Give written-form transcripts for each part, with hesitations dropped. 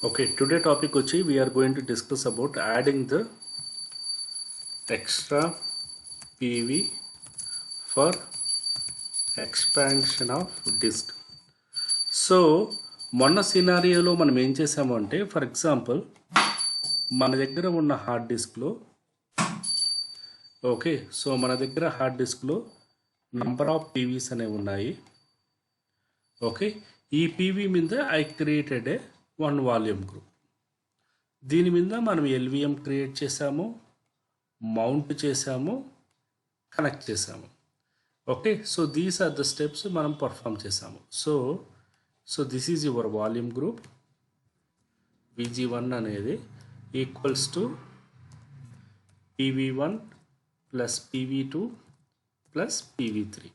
Okay, today topic వచ్చి we are going to discuss about adding the extra PV for expansion of disk. So మొన్న సినారియోలో మనం ఏం చేసాము అంటే ఫర్ ఎగ్జాంపుల్ మన దగ్గర ఉన్న హార్డ్ డిస్క్లో ఓకే సో మన దగ్గర హార్డ్ డిస్క్లో నంబర్ ఆఫ్ పీవీస్ అనేవి ఉన్నాయి. ఓకే, ఈ పీవీ మీద I created a one volume group. దీని మీద మనం ఎల్విఎం క్రియేట్ చేసాము, మౌంట్ చేసాము, కనెక్ట్ చేసాము. Okay, so these are the steps మనం పర్ఫామ్ చేసాము. So this is your volume group. VG1 అనేది equals to PV1 plus PV2 plus PV3.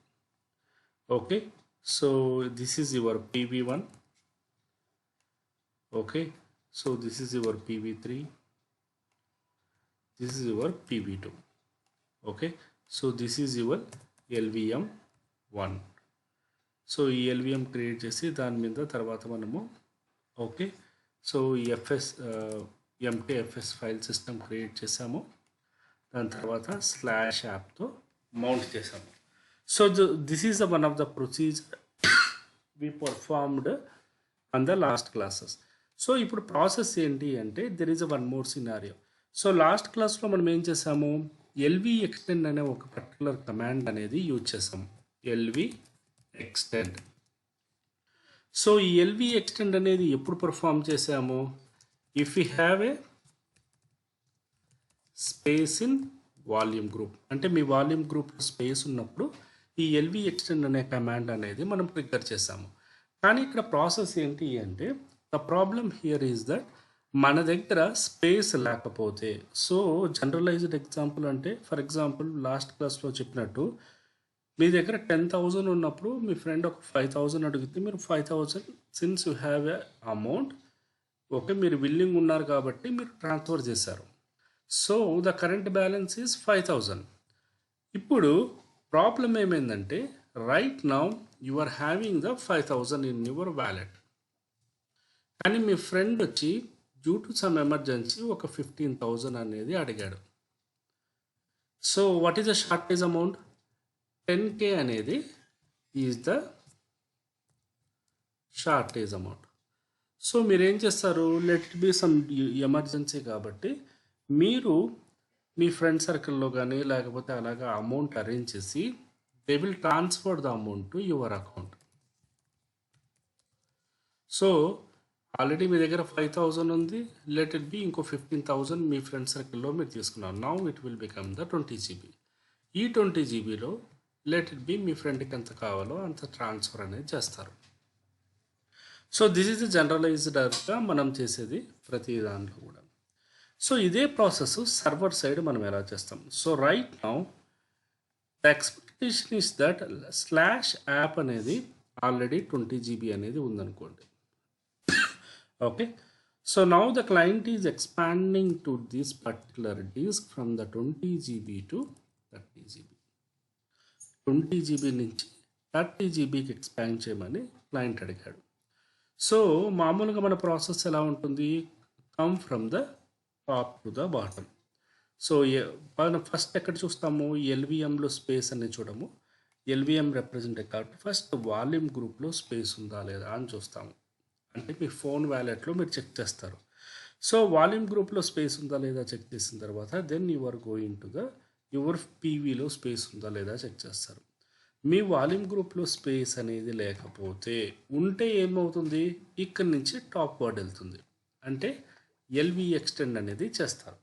Okay, so this is your PV1. Okay, so this is your PV3, this is your PV2. Okay, so this is your LVM1. So ఈ LVM create చేసి దాని మీద తర్వాత మనము okay so ఈ MTFS file system create చేసాము. దాని తర్వాత స్లాష్ యాప్తో మౌంట్ చేసాము. So this is one of the procedure we performed on the last classes. So ఇప్పుడు ప్రాసెస్ ఏంటి అంటే there is one more scenario. So last క్లాస్లో మనం ఏం చేసాము, ఎల్వి ఎక్స్టెండ్ అనే ఒక పర్టికులర్ కమాండ్ అనేది యూజ్ చేసాము. LV extend. సో ఈ ఎల్వి ఎక్స్టెండ్ అనేది ఎప్పుడు పర్ఫామ్ చేసాము, if you have a space in volume group, అంటే మీ వాల్యూమ్ గ్రూప్ స్పేస్ ఉన్నప్పుడు ఈ ఎల్వి ఎక్స్టెండ్ అనే కమాండ్ అనేది మనం ట్రిగ్గర్ చేసాము. కానీ ఇక్కడ ప్రాసెస్ ఏంటి అంటే the problem here is that మన దగ్గర స్పేస్ లేకపోతే, సో జనరలైజ్డ్ ఎగ్జాంపుల్ అంటే ఫర్ ఎగ్జాంపుల్ లాస్ట్ క్లాస్లో చెప్పినట్టు మీ దగ్గర 10,000 ఉన్నప్పుడు మీ ఫ్రెండ్ ఒక 5,000 అడిగితే మీరు 5,000 since you have a amount okay మీరు విల్లింగ్ ఉన్నారు కాబట్టి మీరు ట్రాన్స్ఫర్ చేశారు. So the current balance is 5,000. ఇప్పుడు ప్రాబ్లం ఏమైందంటే right now you are having the 5,000 in your wallet. కానీ మీ ఫ్రెండ్ వచ్చి డ్యూ టు సమ్ ఎమర్జెన్సీ ఒక 15,000 అనేది అడిగాడు. So what is the shortage amount? 10K అనేది is the shortage amount. So మీరు ఏం చేస్తారు, let it be some emergency కాబట్టి మీరు మీ ఫ్రెండ్ సర్కిల్లో కానీ లేకపోతే అలాగా అమౌంట్ అరేంజ్ చేసి they will transfer the amount to your account. So already మీ దగ్గర 5,000 ఉంది, లెట్ ఇట్ బి ఇంకో 15,000 మీ ఫ్రెండ్ సర్కిల్లో మీరు తీసుకున్నారు. Now it will become the 20 GB. ఈ 20 GBలో లెట్ ఇట్ బి మీ ఫ్రెండ్కి ఎంత కావాలో అంత ట్రాన్స్ఫర్ అనేది చేస్తారు. సో దిస్ ఈజ్ జనరలైజ్డ్గా మనం చేసేది ప్రతి దాంట్లో కూడా. సో ఇదే ప్రాసెస్ సర్వర్ సైడ్ మనం ఎలా చేస్తాం. So right now the expectation is that slash app అనేది ఆల్రెడీ 20 GB అనేది ఉందనుకోండి. Okay, so now the client is expanding to this particular disk from the 20 GB to 30 GB. 20 GB నుంచి 30 GBకి expand చేయమని client అడిగాడు. So మామూలుగా మన process ఎలా ఉంటుంది, come from the top to the bottom. So మనం ఫస్ట్ ఎక్కడ చూస్తాము, ఎల్విఎంలో స్పేస్ అనేది చూడము. ఎల్విఎం రిప్రజెంట్ కాబట్టి ఫస్ట్ వాల్యూమ్ గ్రూప్లో స్పేస్ ఉందా లేదా అని చూస్తాము. అంటే మీ ఫోన్ వ్యాలెట్లో మీరు చెక్ చేస్తారు. సో వాల్యూమ్ గ్రూప్లో స్పేస్ ఉందా లేదా చెక్ చేసిన తర్వాత then you are going to the your పీవీలో స్పేస్ ఉందా లేదా చెక్ చేస్తారు. మీ వాల్యూమ్ గ్రూప్లో స్పేస్ అనేది లేకపోతే ఉంటే ఏమవుతుంది, ఇక్కడి నుంచి టాప్ వర్డ్ వెళ్తుంది, అంటే ఎల్వి ఎక్స్టెండ్ అనేది చేస్తారు.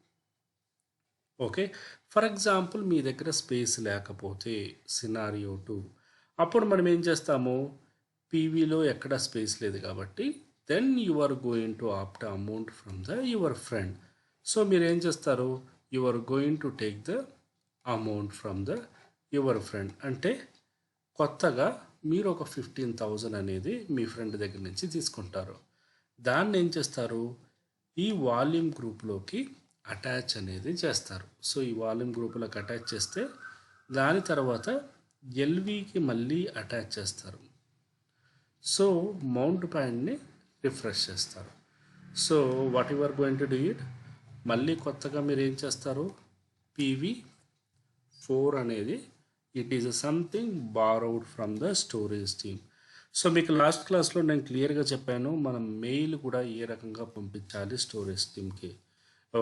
ఓకే, ఫర్ ఎగ్జాంపుల్ మీ దగ్గర స్పేస్ లేకపోతే సినారియో 2, అప్పుడు మనం ఏం చేస్తాము, పీవీలో ఎక్కడ స్పేస్ లేదు కాబట్టి then you are going to opt amount from the your friend. So మీరు ఏం చేస్తారు, you are going to take the amount from the your friend. అంటే కొత్తగా మీరు ఒక 15,000 అనేది మీ ఫ్రెండ్ దగ్గర నుంచి తీసుకుంటారు. దాన్ని ఏం చేస్తారు, ఈ వాల్యూమ్ గ్రూప్లోకి అటాచ్ అనేది చేస్తారు. సో ఈ వాల్యూమ్ గ్రూప్లోకి అటాచ్ చేస్తే దాని తర్వాత ఎల్వికి మళ్ళీ అటాచ్ చేస్తారు. సో మౌంట్ పాయింట్ని రిఫ్రెష్ చేస్తారు. So what you are going to do it, మళ్ళీ కొత్తగా మీరు ఏం చేస్తారు, PV4 అనేది it is something borrowed from the storage team. So మీకు లాస్ట్ క్లాస్లో నేను క్లియర్గా చెప్పాను మనం మెయిల్ కూడా ఏ రకంగా పంపించాలి స్టోరేజ్ టీమ్కి.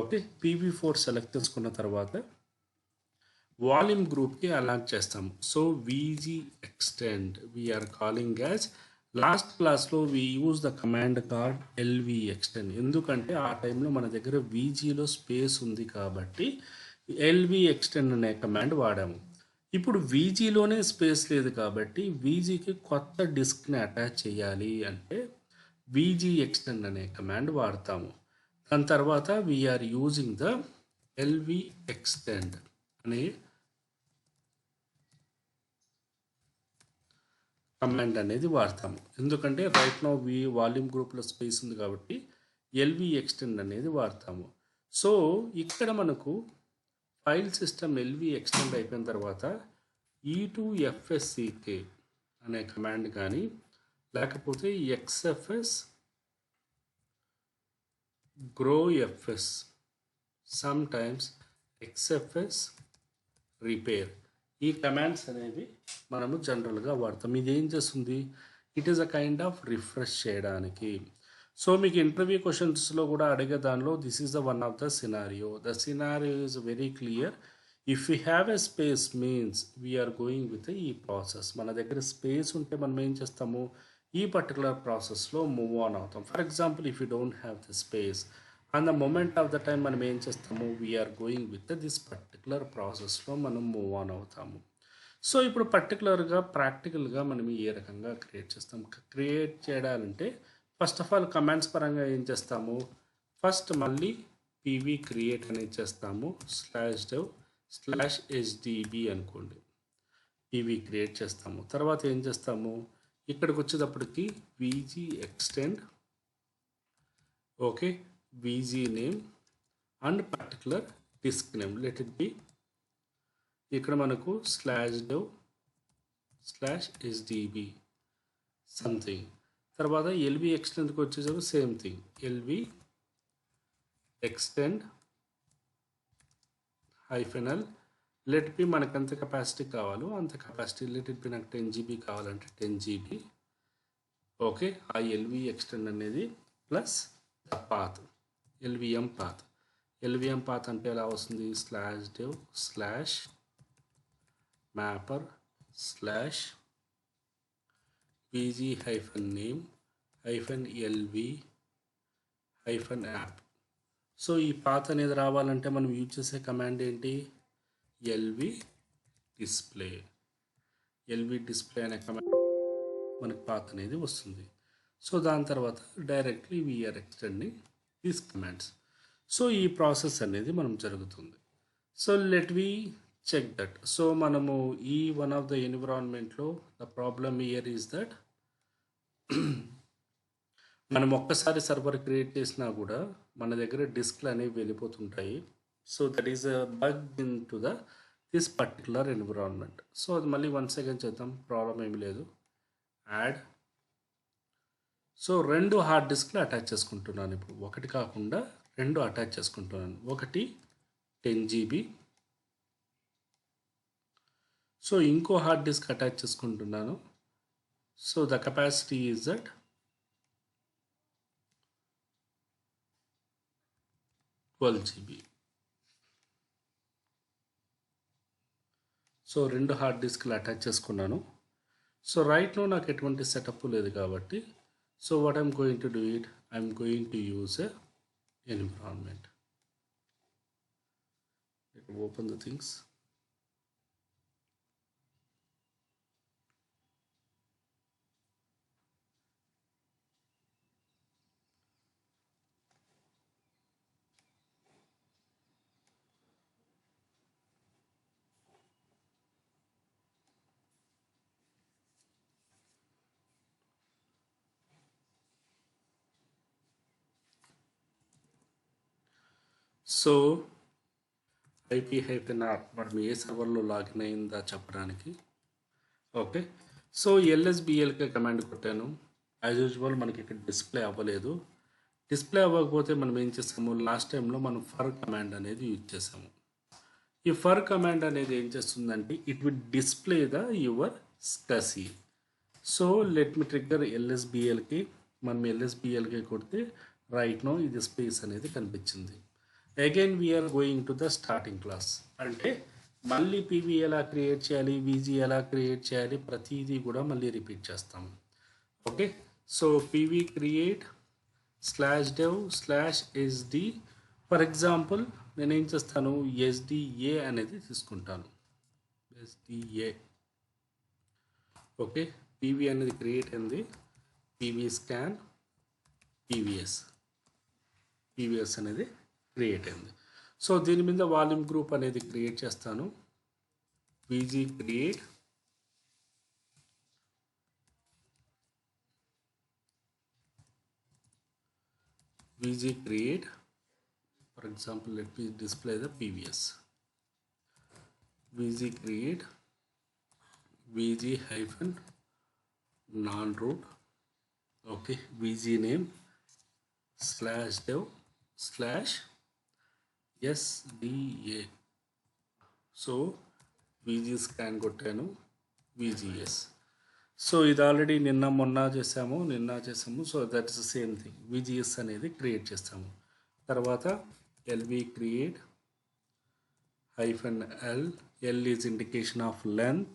ఓకే, PV4 సెలెక్ట్ చేసుకున్న తర్వాత వాల్యూమ్ గ్రూప్కి అలాట్ చేస్తాము. So VG extend we're calling as, last క్లాస్లో we use the command called LV extend, ఎందుకంటే ఆ టైంలో మన దగ్గర VGలో స్పేస్ ఉంది కాబట్టి LV extend అనే కమాండ్ వాడాము. ఇప్పుడు VGలోనే స్పేస్ లేదు కాబట్టి VGకి కొత్త డిస్క్ని అటాచ్ చేయాలి అంటే VG extend అనే కమాండ్ వాడతాము. దాని తర్వాత we're using the LV extend అనే కమాండ్ అనేది వాడతాము. ఎందుకంటే రైట్ నో వాల్యూమ్ గ్రూప్లో స్పేస్ ఉంది కాబట్టి LV extend అనేది వాడతాము. సో ఇక్కడ మనకు ఫైల్ సిస్టమ్ LV extend అయిపోయిన తర్వాత E2FSCK అనే కమాండ్ కానీ లేకపోతే XFS growfs, sometimes XFS repair, ఈ కమాండ్స్ అనేవి మనము జనరల్గా వాడతాం. ఇది ఏం చేస్తుంది, it is a kind of refresh చేయడానికి. సో మీకు ఇంటర్వ్యూ క్వశ్చన్స్లో కూడా అడిగే దానిలో this is the one of the scenario. The scenario is very clear. If you have a space means we're going with ఈ ప్రాసెస్. మన దగ్గర స్పేస్ ఉంటే మనం ఏం చేస్తాము, ఈ పర్టికులర్ ప్రాసెస్లో మూవ్ ఆన్ అవుతాం. For example if you don't have the space and the moment of the time మనం ఏం చేస్తాము, we are going with this particular ప్రాసెస్లో మనం మూవ్ ఆన్ అవుతాము. సో ఇప్పుడు పర్టికులర్గా ప్రాక్టికల్గా మనం ఏ రకంగా క్రియేట్ చేస్తాం, క్రియేట్ చేయాలంటే ఫస్ట్ ఆఫ్ ఆల్ కమాండ్స్ పరంగా ఏం చేస్తాము, ఫస్ట్ మళ్ళీ PV క్రియేట్ అనేది చేస్తాము, /dev/HDB అనుకోండి, PV క్రియేట్ చేస్తాము. తర్వాత ఏం చేస్తాము, ఇక్కడికి వచ్చేటప్పటికి VG extend, okay, VG name and particular disk name let it be, ఇక్కడ మనకు /dev/HDB సంథింగ్. తర్వాత LV extendకి వచ్చేసరికి same thing, LV extend -L, let be మనకు ఎంత కెపాసిటీ కావాలో అంత కెపాసిటీ, లెట్ ఇట్ బి నాకు 10 GB కావాలంటే 10 GB. ఓకే, ఆ LV extend అనేది plus the path, LVM path. LVM path అంటే ఎలా వస్తుంది, /mapper/VG-name-LV-app. సో ఈ పాత్ అనేది రావాలంటే మనం యూజ్ చేసే కమాండ్ ఏంటి, LV display అనే కమాండ్ మనకు పాత్ అనేది వస్తుంది. సో దాని తర్వాత directly we're extending these commands. So ఈ ప్రాసెస్ అనేది మనం జరుగుతుంది. So let we check that. So మనము ఈ వన్ ఆఫ్ ద ఎన్విరాన్మెంట్లో the problem here is that మనం ఒక్కసారి సర్వర్ క్రియేట్ చేసినా కూడా మన దగ్గర డిస్క్లు అనేవి వెళ్ళిపోతుంటాయి. So that is a bug in to this particular environment. So అది మళ్ళీ 1 సెకండ్ చేద్దాం, ప్రాబ్లం ఏమి లేదు. యాడ్. సో 2 హార్డ్ డిస్క్లు అటాచ్ చేసుకుంటున్నాను. ఇప్పుడు ఒకటి కాకుండా 2 అటాచ్ చేసుకుంటున్నాను. ఒకటి 10 GB. సో ఇంకో హార్డ్ డిస్క్ అటాచ్ చేసుకుంటున్నాను. So the capacity is that 12 GB. So 2 hard డిస్క్లు అటాచ్ చేసుకున్నాను. సో రైట్ నో నాకు ఎటువంటి సెటప్ లేదు కాబట్టి so what I'm going to do it, I'm going to use a environment. Open the things. So IP-R మనం ఏ సర్వర్లో login అయిందా చెప్పడానికి. ఓకే, సో LSBLK కమాండ్ కొట్టాను. యాజ్ యూజువల్ మనకి ఇక్కడ డిస్ప్లే అవ్వలేదు. డిస్ప్లే అవ్వకపోతే మనం ఏం చేస్తాము, లాస్ట్ టైంలో మనం ఫర్ కమాండ్ అనేది యూజ్ చేసాము. ఈ ఫర్ కమాండ్ అనేది ఏం చేస్తుందంటే it will display the your స్కసీ. సో లెట్ మీ ట్రిగ్గర్ ఎల్ఎస్బిఎల్కి. మనం ఎల్ఎస్బిఎల్కి కొడితే రైట్ నో ఇది స్పేస్ అనేది కనిపించింది. Again we're going to the starting class. అంటే మళ్ళీ పీవీ ఎలా క్రియేట్ చేయాలి, వీజీ ఎలా క్రియేట్ చేయాలి, ప్రతిదీ కూడా మళ్ళీ రిపీట్ చేస్తాము. Okay, so PV create /dev/sd. For example నేనేం చేస్తాను, SDA అనేది తీసుకుంటాను. SDA. ఓకే, పీవీ అనేది క్రియేట్ అయింది. పీవీ స్కాన్ పీవీఎస్ అనేది క్రియేట్ అయింది. సో దీని మీద వాల్యూమ్ గ్రూప్ అనేది క్రియేట్ చేస్తాను. VG create for example, let me display the PVS. VG create VG hyphen non-root. Okay, VG name /dev/SDA. So VG scan కొట్టాను, VGS. So ఇది already మొన్న చేసాము. So that is the same thing. VGS అనేది create చేస్తాము. తర్వాత LV create -L. L is indication of length.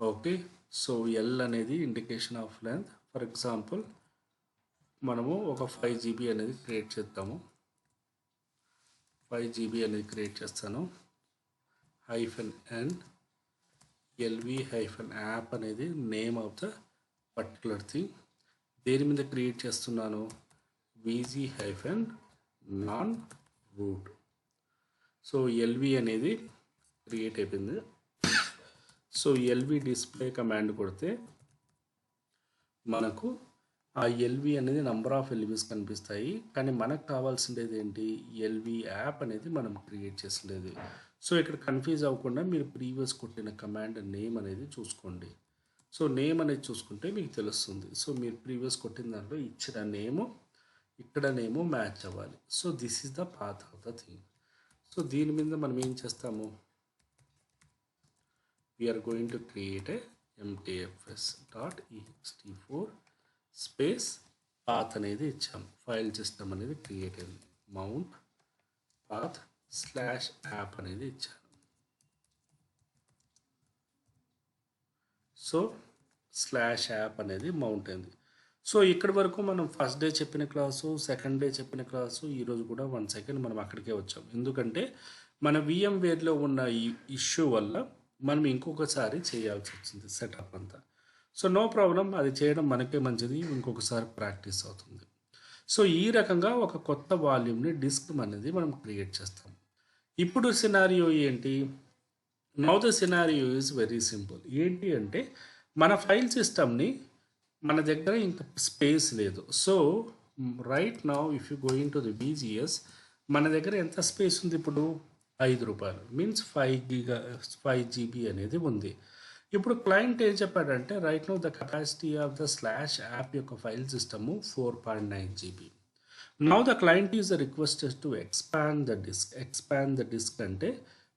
Okay, so L అనేది indication of length. For example మనము ఒక 5 GB అనేది క్రియేట్ చేద్దాము. 5 GB అనేది క్రియేట్ చేస్తాను. -N LV-app అనేది name of the particular thing. దేని మీద క్రియేట్ చేస్తున్నాను, VG-non-root. సో LV అనేది క్రియేట్ అయిపోయింది. సో LV డిస్ప్లే కమాండ్ కొడితే మనకు ఆ LV అనేది నంబర్ ఆఫ్ LVs కనిపిస్తాయి. కానీ మనకు కావాల్సిండేది ఏంటి, LV యాప్ అనేది మనం క్రియేట్ చేసిండేది. సో ఇక్కడ కన్ఫ్యూజ్ అవ్వకుండా మీరు ప్రీవియస్ కొట్టిన కమాండ్ నేమ్ అనేది చూసుకోండి. సో నేమ్ అనేది చూసుకుంటే మీకు తెలుస్తుంది. సో మీరు ప్రీవియస్ కొట్టిన దాంట్లో ఇచ్చిన నేము ఇక్కడ నేమో మ్యాచ్ అవ్వాలి. So this is the path of the thing. So దీని మీద మనం ఏం చేస్తాము, we are going to create a mtfs.ext4 space path అనేది ఇచ్చాము. ఫైల్ సిస్టమ్ అనేది క్రియేట్ అయింది. మౌంట్ పాత్ /app అనేది ఇచ్చాను. సో /app అనేది మౌంట్ అయింది. సో ఇక్కడి వరకు మనం ఫస్ట్ డే చెప్పిన క్లాసు, సెకండ్ డే చెప్పిన క్లాసు, ఈరోజు కూడా 1 సెకండ్ మనం అక్కడికే వచ్చాం. ఎందుకంటే మన VMwareలో ఉన్న ఈ ఇష్యూ వల్ల మనం ఇంకొకసారి చేయాల్సి వచ్చింది సెటప్ అంతా. సో నో ప్రాబ్లం, అది చేయడం మనకే మంచిది, ఇంకొకసారి ప్రాక్టీస్ అవుతుంది. సో ఈ రకంగా ఒక కొత్త వాల్యూమ్ని డిస్క్ అనేది మనం క్రియేట్ చేస్తాం. ఇప్పుడు సినారియో ఏంటి, now the scenario is very simple. ఏంటి అంటే మన ఫైల్ సిస్టమ్ని మన దగ్గర ఇంకా స్పేస్ లేదు. So right now if you going to the VGS, మన దగ్గర ఎంత స్పేస్ ఉంది ఇప్పుడు, ₹5 మీన్స్ 5 GB అనేది ఉంది. ఇప్పుడు క్లయింట్ ఏం చెప్పాడంటే right now the capacity of the /app యొక్క file system 4.9 GB. Now the client is requested to expand the disk అంటే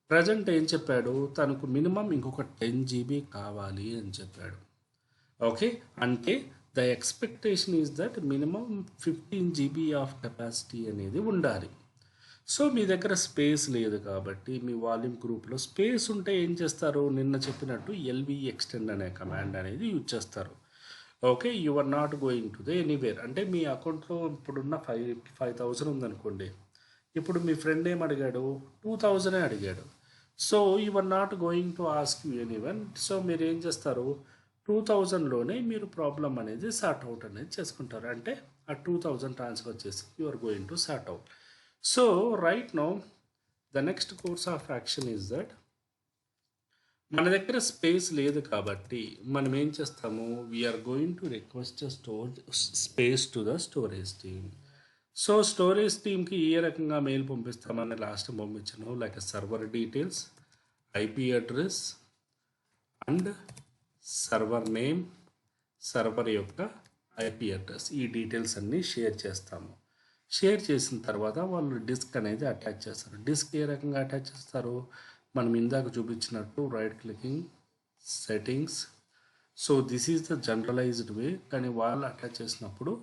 ప్రజెంట్ ఏం చెప్పాడు, తనకు మినిమం ఇంకొక 10 GB కావాలి అని చెప్పాడు. ఓకే, అంటే the expectation is that minimum 15 GB of capacity అనేది ఉండాలి. సో మీ దగ్గర స్పేస్ లేదు కాబట్టి మీ వాల్యూమ్ గ్రూప్లో స్పేస్ ఉంటే ఏం చేస్తారు, నిన్న చెప్పినట్టు LV extend అనే కమాండ్ అనేది యూజ్ చేస్తారు. Okay, you are not going to the anywhere. అంటే మీ అకౌంట్లో ఇప్పుడున్న 5,000 ఉందనుకోండి. ఇప్పుడు మీ ఫ్రెండ్ ఏం అడిగాడు, 2,000 అడిగాడు. So you are not going to ask you anyone. So మీరు ఏం చేస్తారు, 2000లోనే మీరు ప్రాబ్లం అనేది సార్ట్ అవుట్ అనేది చేసుకుంటారు. అంటే ఆ 2000 ట్రాన్స్ఫర్ చేసి you are going to sort out. So right now the next course of action is that మన దగ్గర స్పేస్ లేదు కాబట్టి మనం ఏం చేస్తాము, we are going to request space to the storage team. So storage టీమ్కి ఏ రకంగా మెయిల్ పంపిస్తామని లాస్ట్ పంపించాను, like server details, IP address and server name, server యొక్క IP అడ్రస్, ఈ డీటెయిల్స్ అన్నీ షేర్ చేస్తాము. షేర్ చేసిన తర్వాత వాళ్ళు డిస్క్ అనేది అటాచ్ చేస్తారు. డిస్క్ ఏ రకంగా అటాచ్ చేస్తారు? మనం ఇందాక చూపించినట్టు right clicking, settings. So this is the generalised way. కానీ వాళ్ళు అటాచ్ చేసినప్పుడు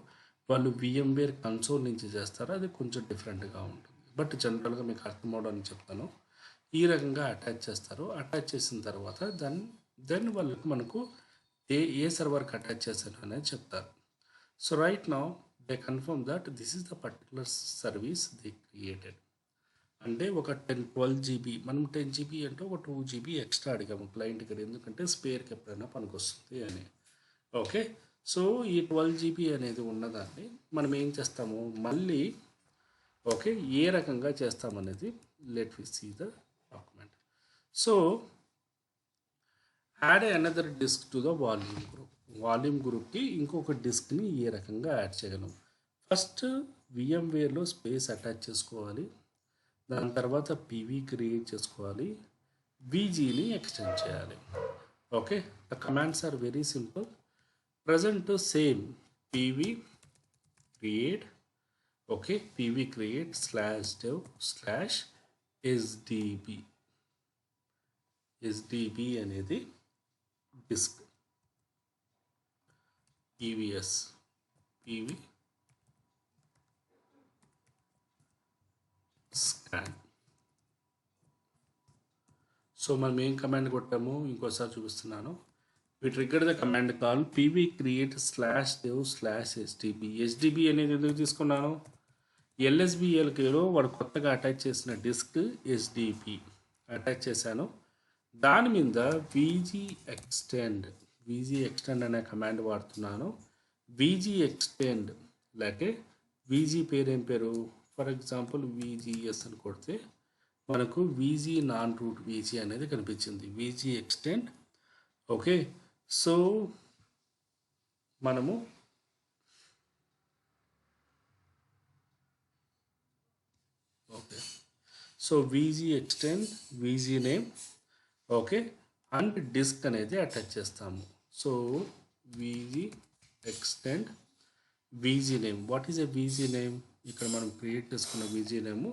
వాళ్ళు VMware కన్సోల్ నుంచి చేస్తారు. అది కొంచెం డిఫరెంట్గా ఉంటుంది. బట్ జనరల్గా మీకు అర్థం అవడానికి చెప్తాను. ఈ రకంగా అటాచ్ చేస్తారు. అటాచ్ చేసిన తర్వాత దెన్ వాళ్ళకి మనకు ఏ సర్వర్కి అటాచ్ చేస్తారు అనేది చెప్తారు. So right now they confirm that this is the particular service they created. అంటే ఒక 12 GB, మనం 10 GB అంటే ఒక 2 GB ఎక్స్ట్రా అడిగాము క్లయింట్ దగ్గర, ఎందుకంటే స్పేర్కి ఎప్పుడైనా పనికొస్తుంది అని. ఓకే, సో ఈ 12 GB అనేది ఉన్నదాన్ని మనం ఏం చేస్తాము మళ్ళీ, ఓకే, ఏ రకంగా చేస్తామనేది let we see the document. So add another disk to the volume group. Volume గ్రూప్కి ఇంకొక డిస్క్ని ఏ రకంగా యాడ్ చేయగలం? ఫస్ట్ VMwareలో స్పేస్ అటాచ్ చేసుకోవాలి. దాని తర్వాత PV క్రియేట్ చేసుకోవాలి. VGని ఎక్స్టెండ్ చేయాలి. Okay, the commands are very simple. Present same PV create, okay, PV create /dev/SDB. SDB అనేది disk, PVS PV scan. So మనం ఏం కమాండ్ కొట్టాము ఇంకోసారి చూపిస్తున్నాను. We trigger the command call PV create /dev/SDB. SDB అనేది ఎందుకు తీసుకున్నాను? LSBLKలో వాడు కొత్తగా అటాచ్ చేసిన డిస్క్ SDB అటాచ్ చేశాను. దాని మీద VG ఎక్స్టెండ్ అనే కమాండ్ వాడుతున్నాను. VG ఎక్స్టెండ్ లేకే VG పేరు ఏం పేరు? ఫర్ ఎగ్జాంపుల్ VGS అని కొడితే మనకు VG నాన్ రూట్ VG అనేది కనిపించింది. VG extend. ఓకే, సో మనము okay, so VG extend, VG name, okay, and disk అనేది అటాచ్ చేస్తాము. So VG extend VG name. What is a VG name? ఇక్కడ మనం క్రియేట్ చేసుకున్న VG name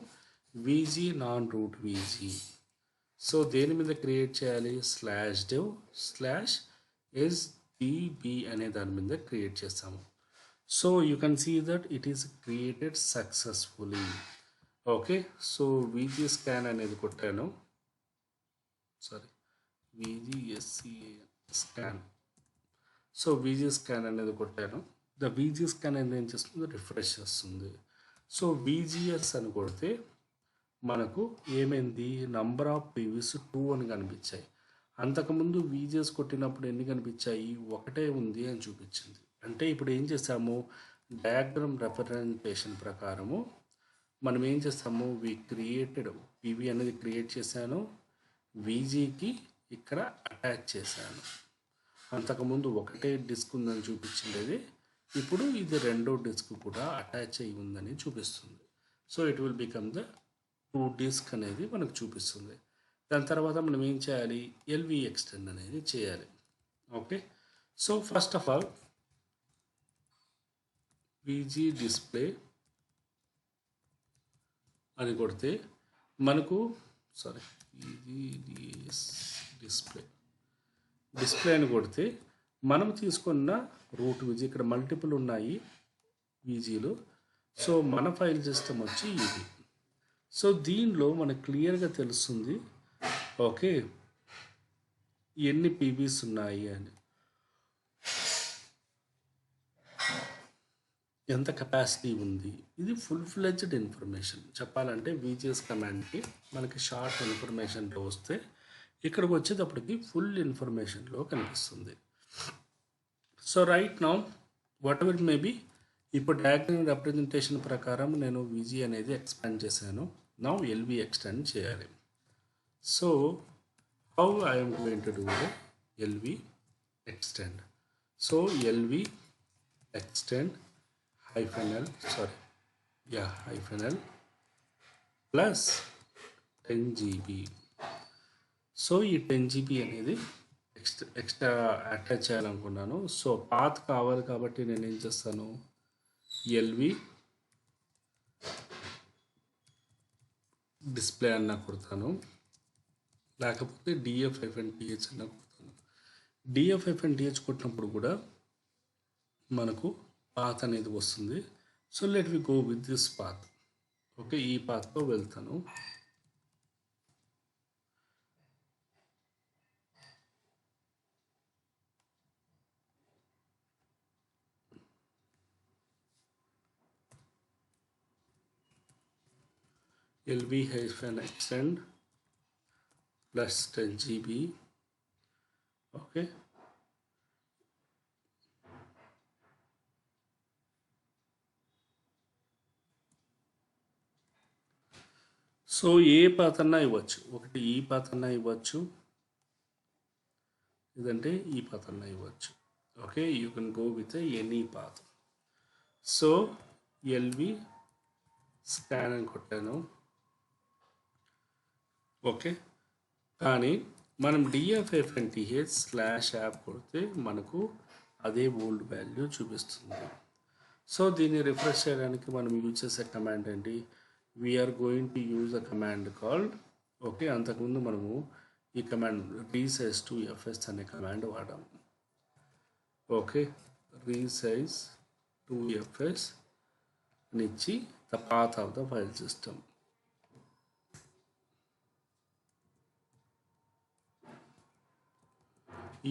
VG non root VG. So దేని మీద create చేయాలి? /dev/SDB అనే దాని మీద క్రియేట్ చేస్తాము. So you can see that it is created successfully. Okay, so VG scan అనేది కొట్టాను, sorry scan. So VG scan అనేది కొట్టాను. ద VG స్కాన్ అనేది ఏం చేస్తుంది? రిఫ్రెష్ చేస్తుంది. సో VGS అని కొడితే మనకు ఏమైంది? నంబర్ ఆఫ్ PVs 2 అని కనిపించాయి. అంతకుముందు VGS కొట్టినప్పుడు ఎన్ని కనిపించాయి? ఒకటే ఉంది అని చూపించింది. అంటే ఇప్పుడు ఏం చేసాము? డయాగ్రామ్ రిప్రజెంటేషన్ ప్రకారము మనం ఏం చేస్తాము? PV అనేది క్రియేట్ చేశాను, VGకి ఇక్కడ అటాచ్ చేశాను. అంతకుముందు ఒకటే డిస్క్ ఉందని చూపించిండేది, ఇప్పుడు ఇది రెండో డిస్క్ కూడా అటాచ్ అయి ఉందని చూపిస్తుంది. So it will become the 2 disk అనేది మనకు చూపిస్తుంది. దాని తర్వాత మనం ఏం చేయాలి? LV ఎక్స్టెండ్ అనేది చేయాలి. Okay, so first of all VG display అని కొడితే మనకు VG డిస్ప్లే అని కొడితే మనం తీసుకున్న రూట్ VG, ఇక్కడ మల్టిపుల్ ఉన్నాయి VGలు. సో మన ఫైల్ సిస్టమ్ వచ్చి ఇది. సో దీనిలో మనకు క్లియర్గా తెలుస్తుంది, ఓకే, ఎన్ని PVs ఉన్నాయి అని, ఎంత కెపాసిటీ ఉంది. ఇది ఫుల్-ఫ్లెడ్జ్డ్ ఇన్ఫర్మేషన్ చెప్పాలంటే. VGS కమాండ్కి మనకి షార్ట్ ఇన్ఫర్మేషన్లో వస్తే ఇక్కడికి వచ్చేటప్పటికి ఫుల్ ఇన్ఫర్మేషన్లో కనిపిస్తుంది. So right now whatever may be, ఇప్పుడు డయాగ్రామ్ రిప్రజెంటేషన్ ప్రకారం నేను VG అనేది ఎక్స్పాండ్ చేశాను. నౌ LV ఎక్స్టెండ్ చేయాలి. So how I'm going to do LV extend. So LV extend -L plus 10 GB. So ఈ 10 GB అనేది ఎక్స్ట్రా అటాచ్ చేయాలనుకున్నాను. So path కావాలి కాబట్టి నేను ఏం చేస్తాను? LV డిస్ప్లే అన్న కొడతాను, లేకపోతే DF-TH అన్న కొడతాను. DF-TH కొట్టినప్పుడు కూడా మనకు పాత్ అనేది వస్తుంది. So let we go with this path. Okay, ఈ పాత్తో వెళ్తాను. LV-extend plus 10 GB. Okay, so ఏ పాత్ అన్నా ఇవ్వచ్చు. ఒకటి ఈ పాత్ అన్నా ఇవ్వచ్చు, లేదంటే ఈ పాత్ అన్నా ఇవ్వచ్చు. Okay, you can go with any path. So LV scan అని కొట్టాను. ఓకే, కానీ మనం DF-TH/app కొడితే మనకు అదే ఓల్డ్ వాల్యూ చూపిస్తుంది. సో దీన్ని రిఫ్రెష్ చేయడానికి మనం యూజ్ చేసే కమాండ్ ఏంటి? We're going to use a command called, okay, అంతకుముందు మనము ఈ కమాండ్ రీసైజ్ టు FS అనే కమాండ్ వాడాము. ఓకే, రీసైజ్ టు FS అని ఇచ్చి the path of the file system.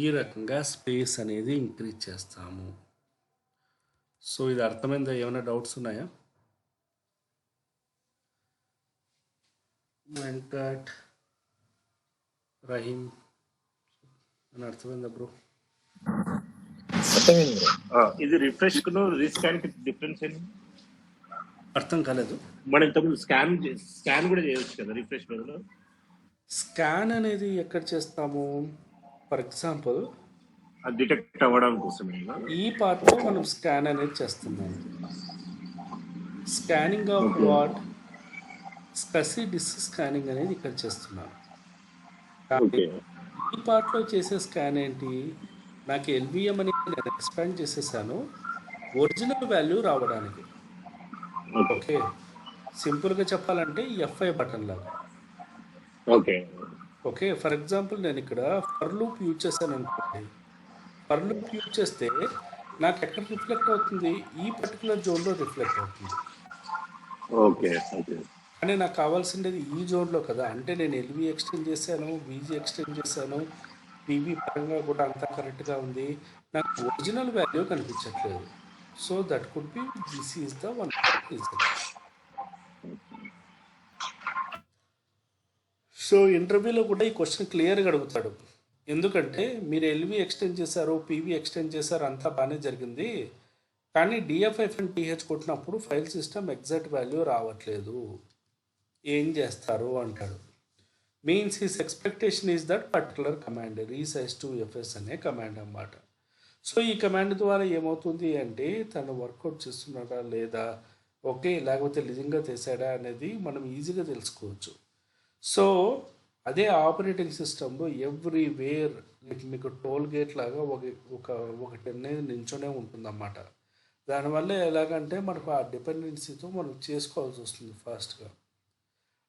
ఈ రకంగా స్పేస్ అనేది ఇంక్రీజ్ చేస్తాము. సో ఇది అర్థమైందా? ఏమైనా డౌట్స్ ఉన్నాయా? వెంకట్, రహీం అని అర్థమైందా బ్రో? ఇది రిఫ్రెష్ కు రీస్కాన్ కి డిఫరెన్స్ ఏంటి? అర్థం కాలేదు. మనం ఇంతకుముందు స్కాన్ కూడా చేయవచ్చు కదా రిఫ్రెష్ బదులు. స్కాన్ అనేది ఎక్కడ చేస్తాము? ఫర్ ఎగ్జాంపుల్ అది డిటెక్ట్ అవ్వడం కోసం ఈ పార్ట్లో మనం స్కాన్ అనేది చేస్తున్నాము. Scanning of what? స్కసి డిస్క్ స్కానింగ్ అనేది ఇక్కడ చేస్తున్నాను. ఓకే, ఈ పార్ట్లో చేసే స్కాన్ ఏంటి? నాకు LVM అనేది నేను ఎక్స్పాండ్ చేసేసాను ఒరిజినల్ వాల్యూ రావడానికి. ఓకే, సింపుల్గా చెప్పాలంటే F5 బటన్ లాగా. ఓకే, ఓకే, ఫర్ ఎగ్జాంపుల్ నేను ఇక్కడ ఫర్ లూప్ యూజ్ చేశాను అనుకోండి. ఫర్ లూప్ యూజ్ చేస్తే నాకు ఎక్కడ రిఫ్లెక్ట్ అవుతుంది? ఈ పర్టికులర్ జోన్లో రిఫ్లెక్ట్ అవుతుంది. ఓకే, ఓకే, కానీ నాకు కావాల్సింది ఈ జోన్లో కదా. అంటే నేను LV ఎక్స్టెండ్ చేశాను, VG ఎక్స్టెండ్ చేశాను, PV పరంగా కూడా అంతా కరెక్ట్గా ఉంది, నాకు ఒరిజినల్ వాల్యూ కనిపించట్లేదు. So that could be this is the one reason. So ఇంటర్వ్యూలో కూడా ఈ క్వశ్చన్ క్లియర్గా అడుగుతాడు. ఎందుకంటే మీరు LV ఎక్స్టెండ్ చేశారు, PV ఎక్స్టెండ్ చేశారు, అంతా బాగానే జరిగింది, కానీ DF-TH కొట్టినప్పుడు ఫైల్ సిస్టమ్ ఎగ్జాక్ట్ వాల్యూ రావట్లేదు, ఏం చేస్తారు అంటాడు. Means his expectation is that particular command resize to FS అనే కమాండ్ అన్నమాట. సో ఈ కమాండ్ ద్వారా ఏమవుతుంది అంటే తను వర్కౌట్ చేస్తున్నాడా లేదా, ఓకే, లేకపోతే నిజంగా చేశాడా అనేది మనం ఈజీగా తెలుసుకోవచ్చు. సో అదే ఆపరేటింగ్ సిస్టంలో ఎవ్రీవేర్ మీకు టోల్ గేట్ లాగా ఒకటి అనేది నించొనే ఉంటుందన్నమాట. దానివల్ల ఎలాగంటే మనకు ఆ డిపెండెన్సీతో మనం చేసుకోవాల్సి వస్తుంది ఫాస్ట్గా.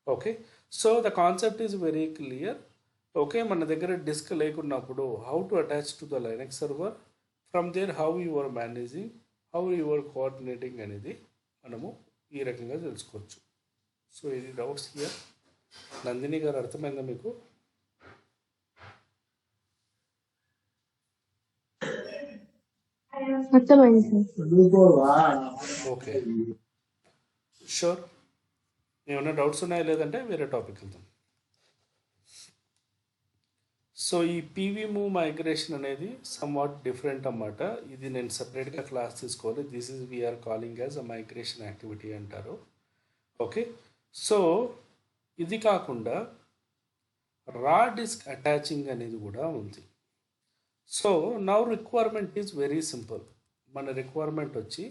Okay, so the concept is very clear. Okay, మన దగ్గర డిస్క్ లేకున్నప్పుడు how to attach to the Linux server, from there how your managing, how your coordinating అనేది మనము ఈ రకంగా తెలుసుకోవచ్చు. సో ఇది డౌట్స్ హియర్. నందిని గారు అర్థమైందా మీకు? Okay, sure. ఏమైనా డౌట్స్ ఉన్నాయా? లేదంటే వేరే టాపిక్ వెళ్తాం. సో ఈ PV మూవ్ మైగ్రేషన్ అనేది సమ్వాట్ డిఫరెంట్ అన్నమాట. ఇది నేను సపరేట్గా క్లాస్ తీసుకోవాలి. This is we are calling as a migration activity అంటారు. ఓకే, సో ఇది కాకుండా రా డిస్క్ అటాచింగ్ అనేది కూడా ఉంది. So now requirement is very simple. మన రిక్వైర్మెంట్ వచ్చి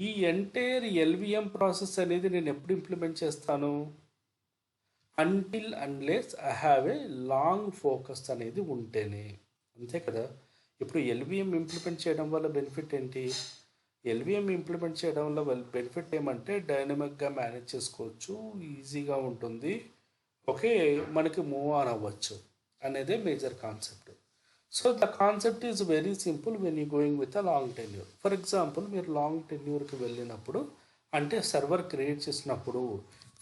ఈ ఎంటైర్ LVM ప్రాసెస్ అనేది నేను ఎప్పుడు ఇంప్లిమెంట్ చేస్తాను? Until unless I have a long focus అనేది ఉంటేనే, అంతే కదా. ఇప్పుడు LVM ఇంప్లిమెంట్ చేయడం వల్ల బెనిఫిట్ ఏంటి? ఎల్విఎం ఇంప్లిమెంట్ చేయడం వల్ల బెనిఫిట్ ఏమంటే డైనమిక్గా మేనేజ్ చేసుకోవచ్చు, ఈజీగా ఉంటుంది, ఓకే, మనకి మూవ్ ఆన్ అవ్వచ్చు అనేదే major concept. So the concept is very simple when you going with a long tenure. For example మీరు లాంగ్ టెన్యూర్కి వెళ్ళినప్పుడు అంటే సర్వర్ క్రియేట్ చేసినప్పుడు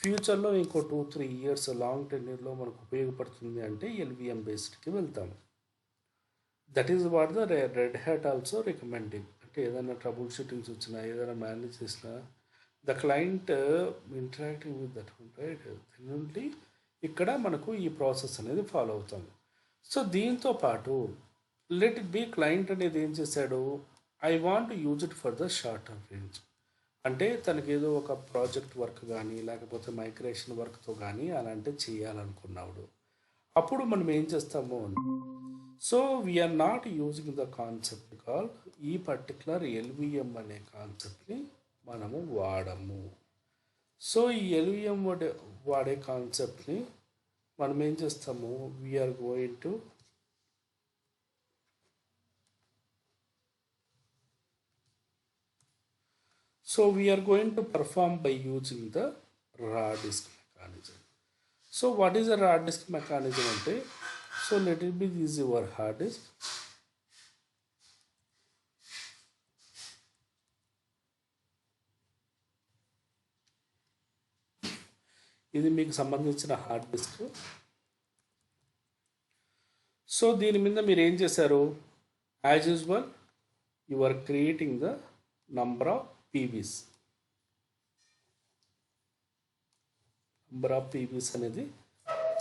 ఫ్యూచర్లో ఇంకో 2-3 ఇయర్స్ లాంగ్ టెన్యూర్లో మనకు ఉపయోగపడుతుంది అంటే ఎల్విఎం బేస్డ్కి వెళ్తాము. That is what the red hat also recommending. అంటే ఏదైనా ట్రబుల్ షూటింగ్స్ వచ్చినా ఏదైనా మేనేజ్ చేసినా the client interacting with that right only ఇక్కడ మనకు ఈ ప్రాసెస్ అనేది ఫాలో అవుతాము. సో దీంతో పాటు లెట్ ఇట్ బి క్లయింట్ అనేది ఏం చేశాడు, I want use it for the short term range. అంటే తనకి ఏదో ఒక ప్రాజెక్ట్ వర్క్ కానీ లేకపోతే మైగ్రేషన్ వర్క్తో కానీ అలాంటివి చేయాలనుకున్నాడు. అప్పుడు మనం ఏం చేస్తాము, so we are not using the concept call ఈ పర్టికులర్ ఎల్విఎం అనే కాన్సెప్ట్ని మనము వాడము. సో ఈ ఎల్విఎం వాడే కాన్సెప్ట్ని మనం ఏం చేస్తాము, we are going to so we are going to perform by using the raw disk mechanism. So what is a raw disk mechanism ante, so let it be this your hard disk. ఇది మీకు సంబంధించిన hard disk. So దీని మీద మీరు ఏం చేశారు, as usual you are creating the number of PVs. Number of PVs అనేది